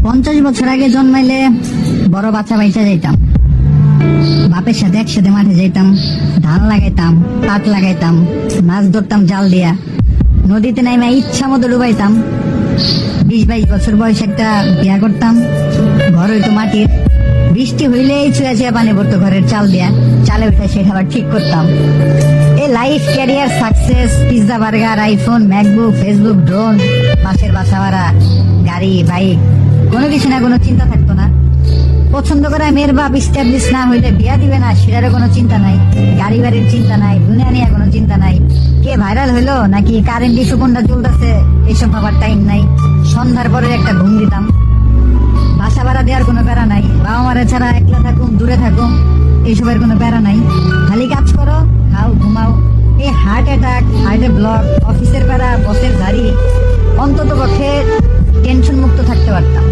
50 বছর আগে জন্মাইলে বড় বাচ্চা বাইচা যাইতাম, বাপের সাথে একসাথে মাঠে যাইতাম, ধান লাগাইতাম, পাট লাগাইতাম, মাছ ধরতাম জাল দিয়া, নদীতে নাইমা ইচ্ছা মতো ডুবাইতাম। 20-22 বছর বয়সে একটা বিয়া করতাম, ঘর হইতো মাটির, বৃষ্টি হইলেই চুয়া চুয়া পানি পড়তো ঘরের চাল দিয়া, চালে উঠে সেটা আবার ঠিক করতাম। এই life, career, success, pizza, burger, iPhone, MacBook, Facebook, drone, মাসের বাসা ভাড়া, গাড়ি, বাইক, কোনো কিছু না কোনো চিন্তা থাকতো না। পছন্দ করা মেয়ের বাপ স্ট্যাবলিশ না হইলে বিয়া দিবে না সেটারও কোনো চিন্তা নাই, গাড়ি বাড়ির চিন্তা নাই, দুনিয়া নিয়ে কোনো চিন্তা নাই, কে ভাইরাল হইলো নাকি কারেন্ট ইস্যু কোনটা চলতেছে এইসব ভাবার টাইম নাই। সন্ধ্যার পরে একটা ঘুম দিতাম, বাসা ভাড়া দেওয়ার কোনো প্যারা নাই, বাবা মারা ছাড়া একলা থাকুম, দূরে থাকুম, এইসবের কোনো প্যারা নাই। খালি কাজ করো, খাও, ঘুমাও। এই হার্ট অ্যাটাক, হার্টে ব্লক, অফিসের প্যারা, বসের গাড়ি, অন্তত পক্ষে টেনশন মুক্ত থাকতে পারতাম।